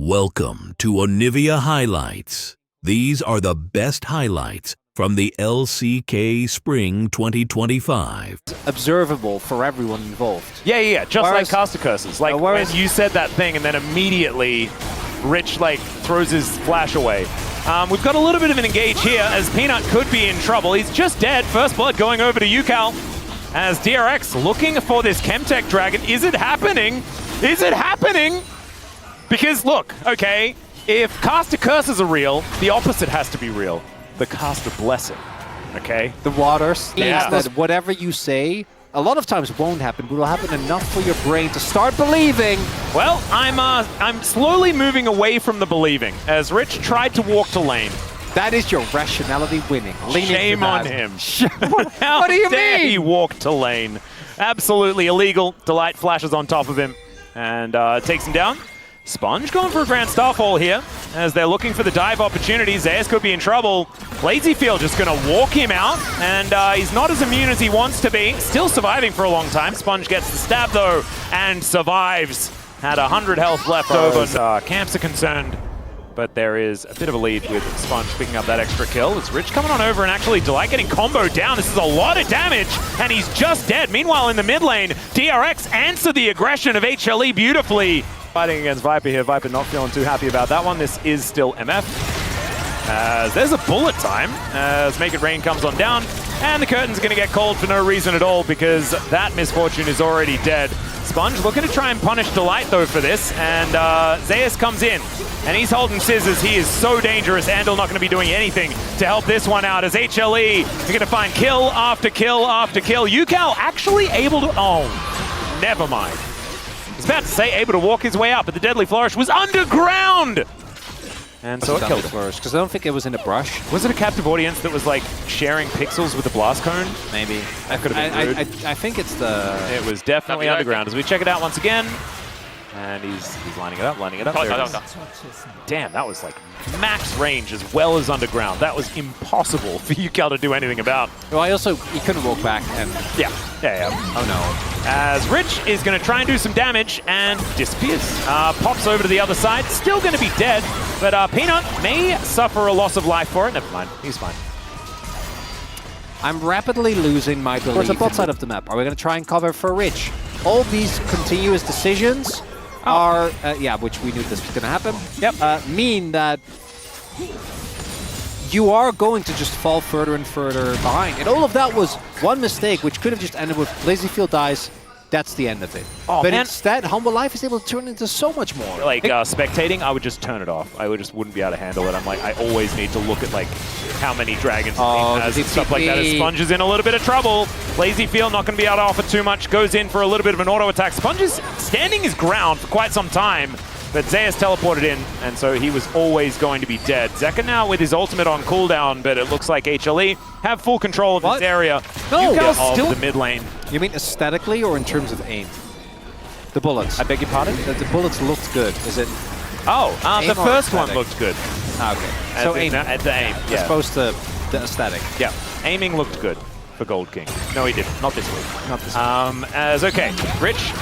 Welcome to Onivia Highlights. These are the best highlights from the LCK Spring 2025. Observable for everyone involved. Yeah. Just like caster curses. Like when you said that thing and then immediately Rich throws his flash away. We've got a little bit of an engage here as Peanut could be in trouble. He's just dead. First blood going over to UCal as DRX looking for this Chemtech Dragon. Is it happening? Is it happening? Because look, okay, if caster curses are real, the opposite has to be real. The caster blessing, okay? The waters. Yeah. That whatever you say, a lot of times won't happen, but will happen enough for your brain to start believing. Well, I'm slowly moving away from the believing as Rich tried to walk to lane. That is your rationality winning. Shame on him. What do you mean? He walked to lane. Absolutely illegal. Delight flashes on top of him and takes him down. Sponge going for a Grand Starfall here as they're looking for the dive opportunity. Zeus could be in trouble. Lazyfield just going to walk him out, and he's not as immune as he wants to be. Still surviving for a long time. Sponge gets the stab though and survives. Had 100 health left over. Camps are concerned, but there is a bit of a lead with Sponge picking up that extra kill. It's Rich coming on over and actually Delight getting comboed down. This is a lot of damage, and he's just dead. Meanwhile, in the mid lane, DRX answered the aggression of HLE beautifully. Fighting against Viper here. Viper not feeling too happy about that one. This is still MF. As there's a bullet time as Make It Rain comes on down, and the curtain's going to get called for no reason at all because that misfortune is already dead. Sponge looking to try and punish Delight though for this, and Zeus comes in, and he's holding scissors. He is so dangerous. Andal not going to be doing anything to help this one out as HLE are going to find kill after kill after kill. UCal actually able to... Oh, never mind. I was about to say able to walk his way up, but the Deadly Flourish was underground! And so it killed him. Because I don't think it was in a brush. Was it a captive audience that was like sharing pixels with the blast cone? Maybe. That could have been rude. I think it's the... It was definitely underground. As we check it out once again. And he's lining it up, lining it up. Damn, that was like max range as well as underground. That was impossible for UCal to do anything about. Well, he couldn't walk back and... Yeah. Oh no. As Rich is going to try and do some damage and disappears. Pops over to the other side, still going to be dead, but Peanut may suffer a loss of life for it. Never mind, he's fine. I'm rapidly losing my belief. Towards the bot side of the map. Are we going to try and cover for Rich? All these continuous decisions are, which we knew this was going to happen, mean that you are going to just fall further and further behind. And all of that was one mistake, which could have just ended with Lazyfield dies. That's the end of it. Oh, but man. Instead, Hanwha Life is able to turn into so much more. Like spectating, I would just turn it off. I just wouldn't be able to handle it. I'm like, I always need to look at like how many dragons the team has and stuff like that. As Sponge is in a little bit of trouble. Lazyfield not going to be able to offer too much. Goes in for a little bit of an auto attack. Sponge is standing his ground for quite some time. But Zeus teleported in, and so he was always going to be dead. Zeka now with his ultimate on cooldown, but it looks like HLE have full control of this area. No! Still the mid lane. You mean aesthetically or in terms of aim? The bullets. I beg your pardon? The bullets looked good. Is it? Oh, the first one looked good. Okay. So aim. At the aim, yeah. As opposed to the aesthetic. Yeah, aiming looked good for Gold King. No, he didn't. Not this week. Not this week. Okay, Rich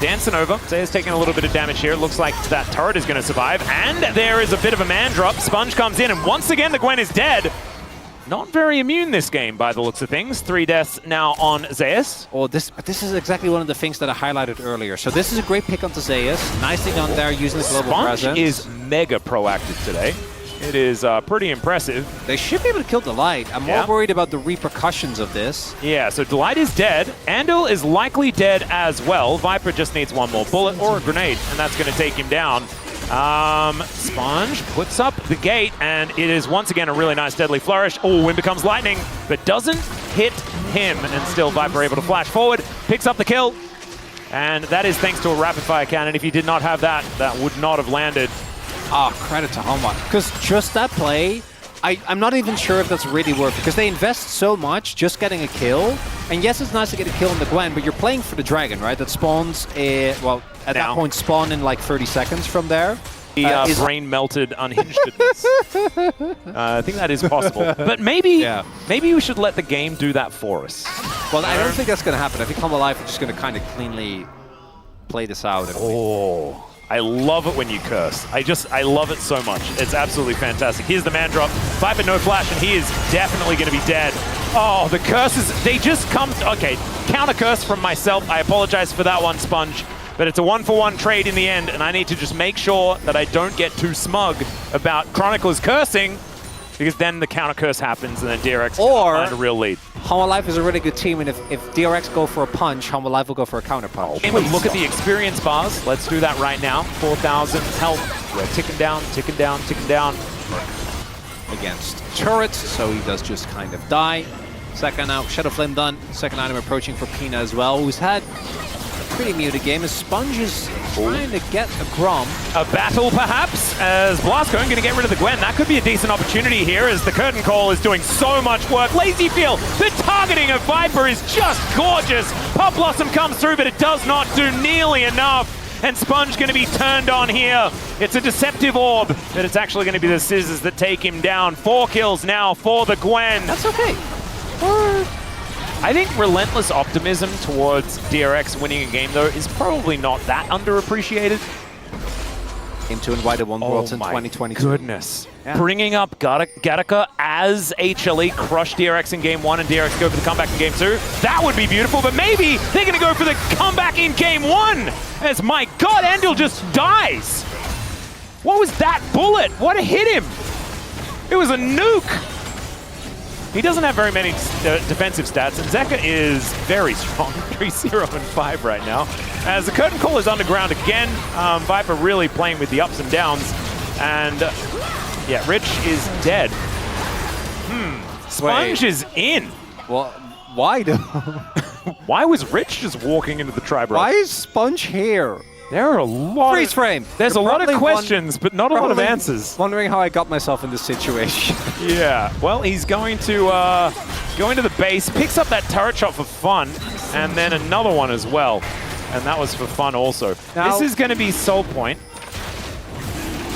dancing over. Zeus taking a little bit of damage here. Looks like that turret is going to survive. And there is a bit of a man drop. Sponge comes in, and once again the Gwen is dead. Not very immune this game by the looks of things. 3 deaths now on Zeus. Oh, this is exactly one of the things that I highlighted earlier. So this is a great pick onto Zeus. Nicely done there using the global presence. Sponge is mega proactive today. It is pretty impressive. They should be able to kill Delight. I'm more worried about the repercussions of this. Yeah, so Delight is dead. Andal is likely dead as well. Viper just needs one more bullet or a grenade, and that's going to take him down. Sponge puts up the gate, and it is once again a really nice Deadly Flourish. Oh, wind becomes lightning, but doesn't hit him, and still Viper able to flash forward, picks up the kill, and that is thanks to a rapid fire cannon. If he did not have that, that would not have landed. Credit to Hanwha. Because just that play, I'm not even sure if that's really worth it. Because they invest so much just getting a kill. And yes, it's nice to get a kill on the Gwen, but you're playing for the dragon, right? That spawns, at that point, spawn in like 30 seconds from there. Brain melted unhingedness. I think that is possible. But maybe we should let the game do that for us. Well, I don't think that's going to happen. I think Hanwha Life is just going to kind of cleanly play this out. I love it when you curse. I love it so much. It's absolutely fantastic. Here's the man drop. Viper no flash, and he is definitely going to be dead. Oh, the curses, they just come... Okay, counter curse from myself. I apologize for that one, Sponge. But it's a 1-for-1 trade in the end, and I need to just make sure that I don't get too smug about Chronicles cursing, because then the counter curse happens, and then DRX can find a real lead. Hanwha Life is a really good team, and if DRX go for a punch, Hanwha Life will go for a counter punch. Look at the experience bars. Let's do that right now. 4,000 health. We're ticking down, ticking down, ticking down. Against turrets, so he does just kind of die. Second out, Shadow Flame done. Second item approaching for Pina as well, who's had a pretty muted game. As Sponge is trying to get a Grom. A battle, perhaps, as Blasco going to get rid of the Gwen. That could be a decent opportunity here, as the Curtain Call is doing so much work. Lazy Feel, the targeting of Viper is just gorgeous. Pop Blossom comes through, but it does not do nearly enough. And Sponge going to be turned on here. It's a deceptive orb, but it's actually going to be the scissors that take him down. 4 kills now for the Gwen. That's okay. I think relentless optimism towards DRX winning a game, though, is probably not that underappreciated. Game 2 invited one Worlds in 2022. Goodness. Yeah. Bringing up Gattaca as HLE crush DRX in game 1 and DRX go for the comeback in game 2. That would be beautiful, but maybe they're going to go for the comeback in game 1. As, my God, Endel just dies. What was that bullet? What hit him? It was a nuke. He doesn't have very many defensive stats, and Zeka is very strong, 3-0-5 right now. As the Curtain Call is underground again, Viper really playing with the ups and downs, and yeah, Rich is dead. Sponge is in. Well, why though? Why was Rich just walking into the tribe? Why is Sponge here? There are a lot Freeze frame. There's a lot of questions, but not a lot of answers. Wondering how I got myself in this situation. Yeah, well, he's going to go into the base, picks up that turret shot for fun, and then another one as well. And that was for fun also. Now, this is going to be Soul Point.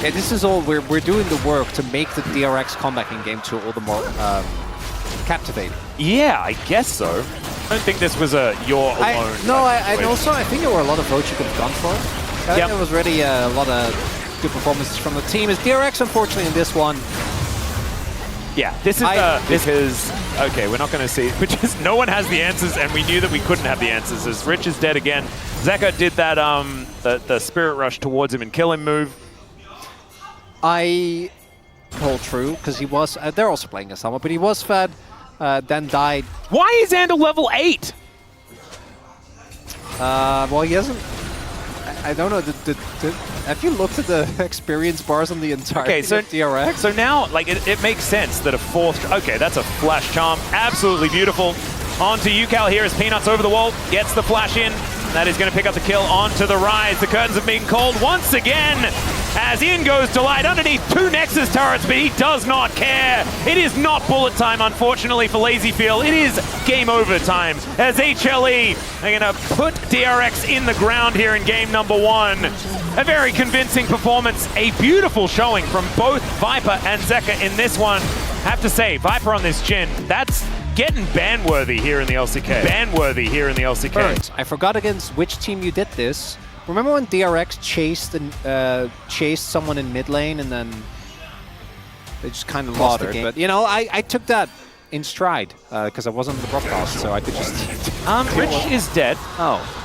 Yeah, this is all, we're doing the work to make the DRX comeback in game 2 all the more captivating. Yeah, I guess so. I don't think this was a your alone. And also I think there were a lot of votes you could have gone for. I think there was really a lot of good performances from the team. As DRX, unfortunately, in this one. Yeah, this is because okay, we're not going to see it, which is no one has the answers, and we knew that we couldn't have the answers. As Rich is dead again, Zeka did that the Spirit Rush towards him and kill him move. I hold true because he was. They're also playing as Hanwha, but he was fed. Then died. Why is Andal level 8? Well, he hasn't. I don't know. Have you looked at the experience bars on the entire DRX? So now, like, it makes sense that a 4th... Okay, that's a flash charm. Absolutely beautiful. On to Ucal here as Peanuts over the wall. Gets the flash in. That is going to pick up the kill onto the Rise. The curtains have been called once again. As in goes Delight underneath 2 Nexus turrets, but he does not care. It is not bullet time, unfortunately, for Lazy Feel. It is game over time. As HLE are going to put DRX in the ground here in game number 1. A very convincing performance. A beautiful showing from both Viper and Zeka in this one. Have to say, Viper on this chin, that's getting ban-worthy here in the LCK. Ban-worthy here in the LCK. I forgot against which team you did this. Remember when DRX chased someone in mid lane and then they just kind of lost the game? But, you know, I took that in stride because I wasn't on the broadcast, so I could just... Rich is dead. Oh.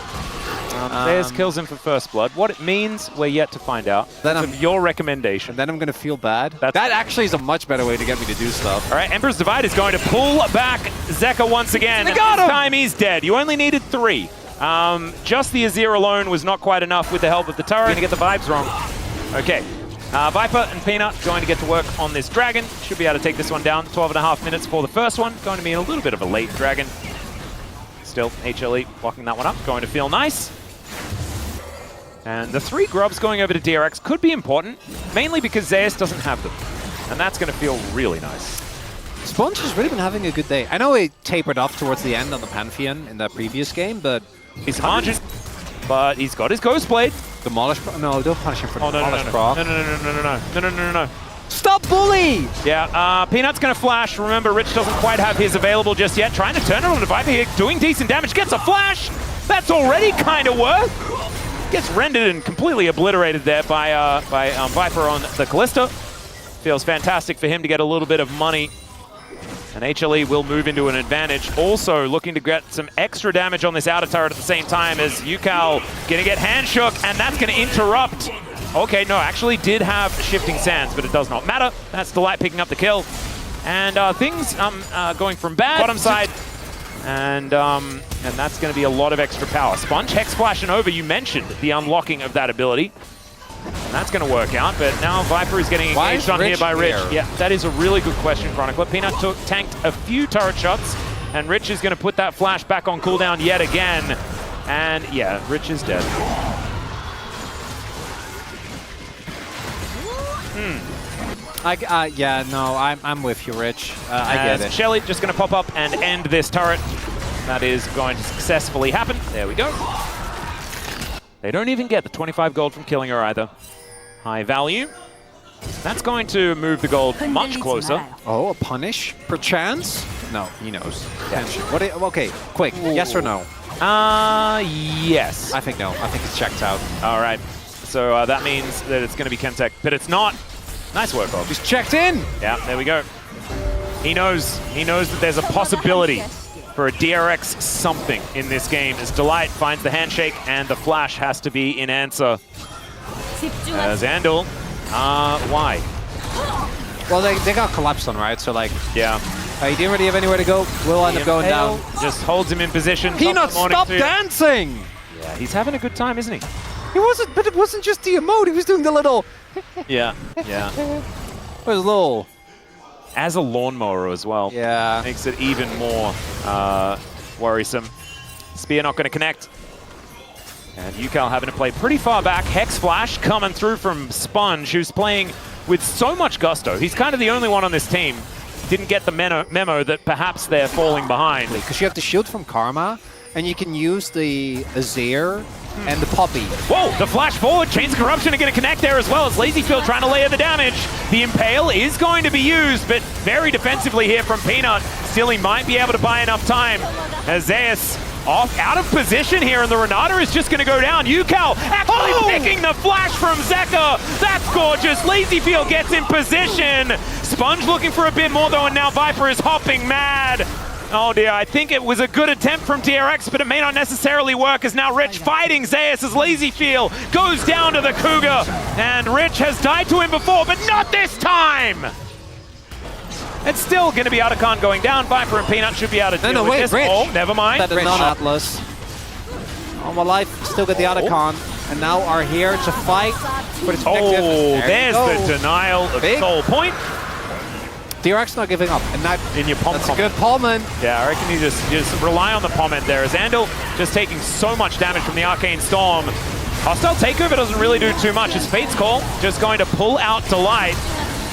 There's kills him for first blood. What it means, we're yet to find out. Then your recommendation. Then I'm going to feel bad. That actually is a much better way to get me to do stuff. All right, Emperor's Divide is going to pull back Zeka once again. This time he's dead. You only needed 3. Just the Azir alone was not quite enough with the help of the turret. Going to get the vibes wrong. Okay. Viper and Peanut going to get to work on this dragon. Should be able to take this one down. 12.5 minutes for the first one. Going to be a little bit of a late dragon. Still, HLE blocking that one up. Going to feel nice. And the 3 grubs going over to DRX could be important, mainly because Zeus doesn't have them. And that's going to feel really nice. Sponge has really been having a good day. I know he tapered off towards the end on the Pantheon in that previous game, but... He's margin, but he's got his Ghost Blade. Demolish... No, don't punish him for Demolish Proc. No. Stop bully! Yeah, Peanut's going to flash. Remember, Rich doesn't quite have his available just yet. Trying to turn it on the Viper here, doing decent damage. Gets a flash! That's already kind of worth. Gets rendered and completely obliterated there by Viper on the Kalista. Feels fantastic for him to get a little bit of money. And HLE will move into an advantage. Also looking to get some extra damage on this outer turret at the same time as Yukal gonna get hand shook, and that's gonna interrupt. Okay, no, actually did have shifting sands, but it does not matter. That's Delight picking up the kill. And things going from bad bottom side. And that's gonna be a lot of extra power. Sponge Hex flashing over, you mentioned the unlocking of that ability. And that's going to work out, but now Viper is getting engaged on here by Rich. Yeah, that is a really good question, Chronicler. Peanut tanked a few turret shots, and Rich is going to put that flash back on cooldown yet again. And yeah, Rich is dead. Yeah, no, I'm with you, Rich. I get it. HLE just going to pop up and end this turret. That is going to successfully happen. There we go. They don't even get the 25 gold from killing her either. High value. That's going to move the gold much closer. Oh, a punish, perchance? No, he knows. Yeah. Okay, quick, yes or no? Yes. I think no. I think it's checked out. All right. So that means that it's going to be Chemtech, but it's not. Nice work, Bob. He's checked in. Yeah, there we go. He knows that there's a possibility for a DRX something in this game as Delight finds the handshake and the flash has to be in answer. Zandal, why? Well, they got collapsed on, right? So like, yeah. He didn't really have anywhere to go. We'll end up going down. Just holds him in position. Peanut, stop dancing! Yeah, he's having a good time, isn't he? He wasn't, but it wasn't just the emote. He was doing the little. Yeah. It was a little. As a lawnmower as well. Yeah. Makes it even more worrisome. Spear not going to connect. And Yukal having to play pretty far back. Hex Flash coming through from Sponge, who's playing with so much gusto. He's kind of the only one on this team. Didn't get the memo that perhaps they're falling behind. Because you have the shield from Karma, and you can use the Azir and the Poppy. Whoa, the flash forward. Chains of Corruption are going to connect there as well as Lazyfield trying to layer the damage. The Impale is going to be used, but very defensively here from Peanut. Still, he might be able to buy enough time. As Zeus out of position here, and the Renata is just going to go down. Yukal actually picking the flash from Zeka. That's gorgeous. Lazyfield gets in position. Sponge looking for a bit more though, and now Viper is hopping mad. Oh dear, I think it was a good attempt from DRX, but it may not necessarily work as now Rich fighting Zeus as Lazyfield goes down to the Cougar. And Rich has died to him before, but not this time! It's still going to be Otacon going down. Viper and Peanut should be able to deal with this. Rich. Oh, never mind. That is not Atlas. All my life, still got the Otacon, and now are here to fight for the objective. Oh, there's the denial of soul point. DRX not giving up, and that in your that's a good Palman. Yeah, I reckon you just rely on the Palman there. As Andal just taking so much damage from the Arcane Storm. Hostile Takeover doesn't really do too much. It's Fate's Call just going to pull out Delight.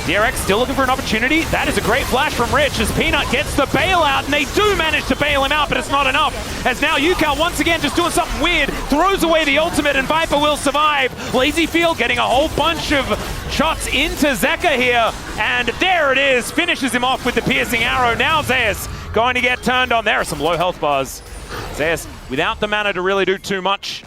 DRX still looking for an opportunity. That is a great flash from Rich as Peanut gets the bailout, and they do manage to bail him out, but it's not enough. As now Yukal once again just doing something weird, throws away the ultimate, and Viper will survive. Lazyfield getting a whole bunch of shots into Zeka here, and there it is. Finishes him off with the piercing arrow. Now Zeus going to get turned on. There are some low health bars. Zeus without the mana to really do too much.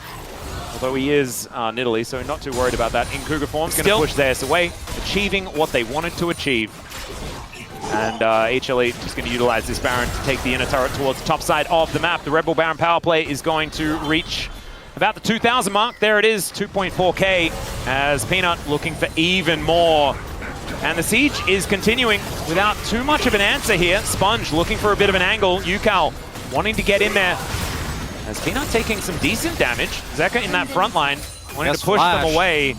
Although he is Nidalee, so not too worried about that. In Cougar form, going to push Zeus away, achieving what they wanted to achieve. And HLE just going to utilize this Baron to take the inner turret towards the top side of the map. The Red Bull Baron power play is going to reach about the 2,000 mark. There it is, 2.4k, as Peanut looking for even more. And the siege is continuing without too much of an answer here. Sponge looking for a bit of an angle. Yukal wanting to get in there. As Peanut taking some decent damage. Zeka in that front line, wanting to push them away.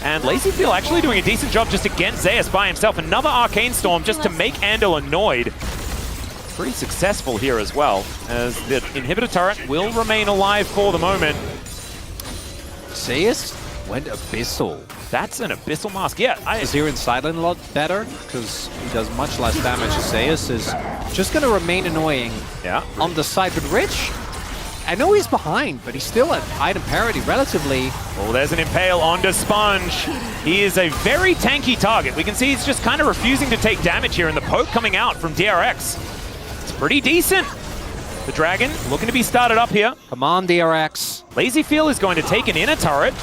And Lazyfield actually doing a decent job just against Zeus by himself. Another Arcane Storm just to make Andal annoyed. Pretty successful here as well, as the inhibitor turret will remain alive for the moment. Zeus went Abyssal. That's an Abyssal Mask, yeah. Azir in Silent a lot better, because he does much less damage. Zeus is just going to remain annoying on the side. But Rich, I know he's behind, but he's still at item parity relatively. Oh, there's an Impale onto Sponge. He is a very tanky target. We can see he's just kind of refusing to take damage here, and the poke coming out from DRX. It's pretty decent. The Dragon looking to be started up here. Come on, DRX. Lazy Feel is going to take an inner turret.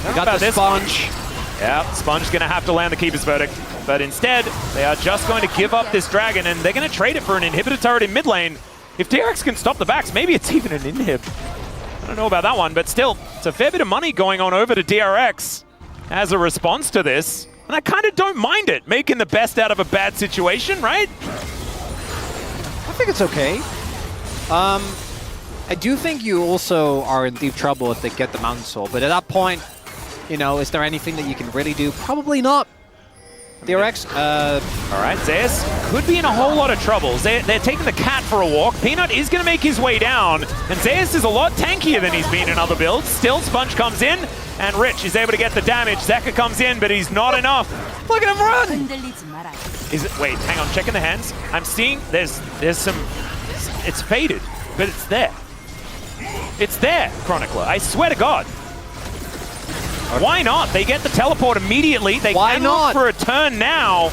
We got the Sponge. Yeah, Sponge's going to have to land the Keeper's Verdict. But instead, they are just going to give up this Dragon, and they're going to trade it for an inhibitor turret in mid lane. If DRX can stop the backs, maybe it's even an inhib. I don't know about that one, but still, it's a fair bit of money going on over to DRX as a response to this. And I kind of don't mind it, making the best out of a bad situation, right? I think it's okay. I do think you also are in deep trouble if they get the Mountain Soul, but at that point, you know, is there anything that you can really do? Probably not. DRX, all right, Zeus could be in a whole lot of trouble. They're taking the cat for a walk. Peanut is going to make his way down, and Zeus is a lot tankier than he's been in other builds. Still, Sponge comes in, and Rich is able to get the damage. Zeka comes in, but he's not enough. Look at him run! Is it? Wait, hang on, checking the hands. I'm seeing there's some. It's faded, but it's there. It's there, Chronicler. I swear to God. Why not? They get the teleport immediately. They can look for a turn now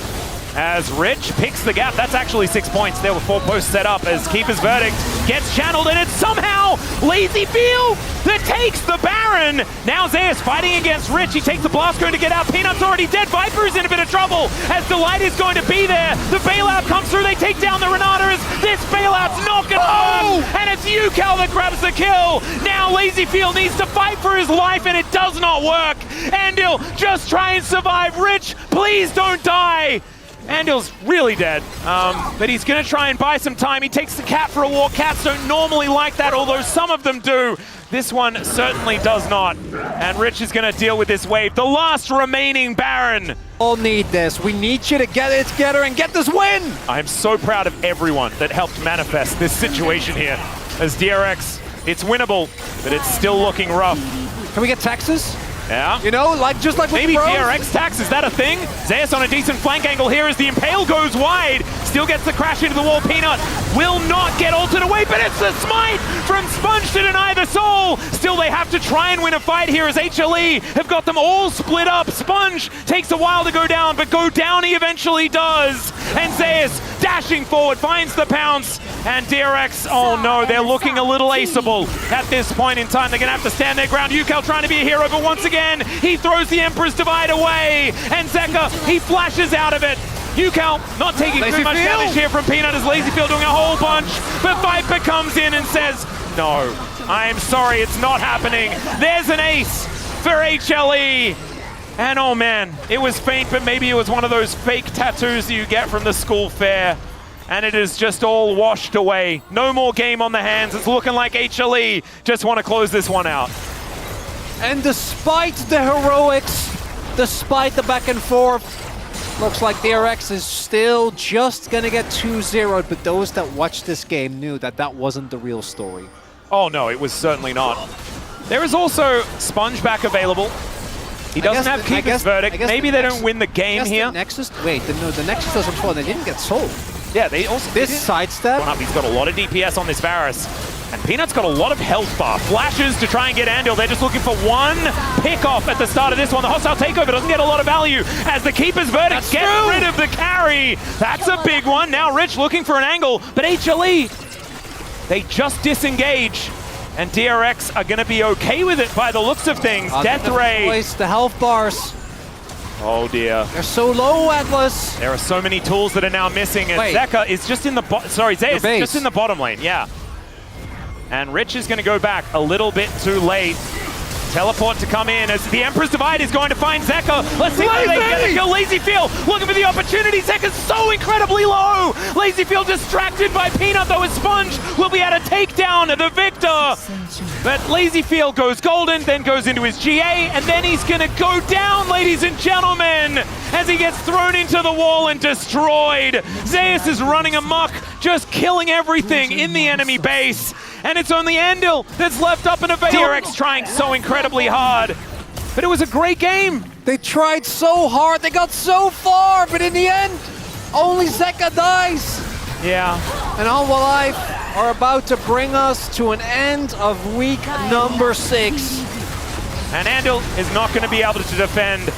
as Rich picks the gap. That's actually 6 points. There were 4 posts set up as Keeper's Verdict gets channeled, and it's somehow Lazy Feel that takes the Baron. Now Zeus fighting against Rich. He takes the blast going to get out. Peanut's already dead. Viper is in a bit of trouble as Delight is going to be there. The bailout comes through. They take down the Renatas. This bailout's not going to work, and it's Yukel that grabs the kill. Now Lazy Feel needs to fight for his life, and it does not work. Andil, just try and survive. Rich, please don't die. Andil's really dead, but he's going to try and buy some time. He takes the cat for a walk. Cats don't normally like that, although some of them do. This one certainly does not. And Rich is going to deal with this wave. The last remaining Baron. All need this. We need you to get it together and get this win. I'm so proud of everyone that helped manifest this situation here. As DRX, it's winnable, but it's still looking rough. Can we get Texas? Yeah. You know, like just like with maybe Bros. DRX tax, is that a thing? Zeus on a decent flank angle here as the Impale goes wide. Still gets the crash into the wall. Peanut will not get altered away, but it's the smite from Sponge to deny the soul. Still, they have to try and win a fight here as HLE have got them all split up. Sponge takes a while to go down, but go down he eventually does. And Zeus dashing forward, finds the pounce. And DRX, oh no, they're looking a little aceable at this point in time. They're going to have to stand their ground. Yukel trying to be a hero, but once again, he throws the Emperor's Divide away. And Zeka, he flashes out of it. Yukel not taking too much damage here from Peanut as Lazy Feel doing a whole bunch. But Viper comes in and says, no, I am sorry, it's not happening. There's an ace for HLE. And oh man, it was faint, but maybe it was one of those fake tattoos that you get from the school fair. And it is just all washed away. No more game on the hands. It's looking like HLE just want to close this one out. And despite the heroics, despite the back and forth, looks like DRX is still just going to get 2-0'd, but those that watched this game knew that that wasn't the real story. Oh no, it was certainly not. There is also Sponge back available. He doesn't have Keeper's Verdict. Maybe they don't win the game here. The Nexus, wait, the Nexus doesn't fall. They didn't get sold. Yeah, they also... This sidestep... He's got a lot of DPS on this Varus. And Peanut's got a lot of health bar. Flashes to try and get Andil. They're just looking for one pick-off at the start of this one. The hostile takeover doesn't get a lot of value as the Keeper's Verdict gets rid of the carry. That's a big one. Now Rich looking for an angle, but HLE, they just disengage. And DRX are going to be okay with it by the looks of things. Death Ray. The health bars. Oh dear. They're so low, Atlas. There are so many tools that are now missing, and Zeka is just in the Zeus is just in the bottom lane, yeah. And Rich is going to go back a little bit too late. Teleport to come in as the Emperor's Divide is going to find Zeka. Let's see whether they get the kill. Lazy Feel looking for the opportunity. Zeka's so incredibly low. Lazy Feel distracted by Peanut, though his Sponge will be able to take down the victor. But Lazy Feel goes golden, then goes into his GA, and then he's going to go down, ladies and gentlemen, as he gets thrown into the wall and destroyed. Zeus is running amok, just killing everything in the enemy base. And it's only Andil that's left up in a DRX trying so incredibly hard. But it was a great game. They tried so hard, they got so far, but in the end, only Zeka dies. Yeah. And Hanwha Life are about to bring us to an end of week number 6. And Andil is not going to be able to defend.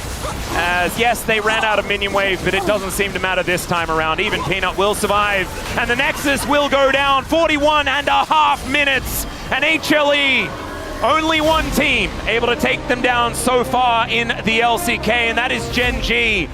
As yes, they ran out of minion wave, but it doesn't seem to matter this time around. Even Peanut will survive, and the Nexus will go down. 41.5 minutes, and HLE, only one team able to take them down so far in the LCK, and that is Gen G.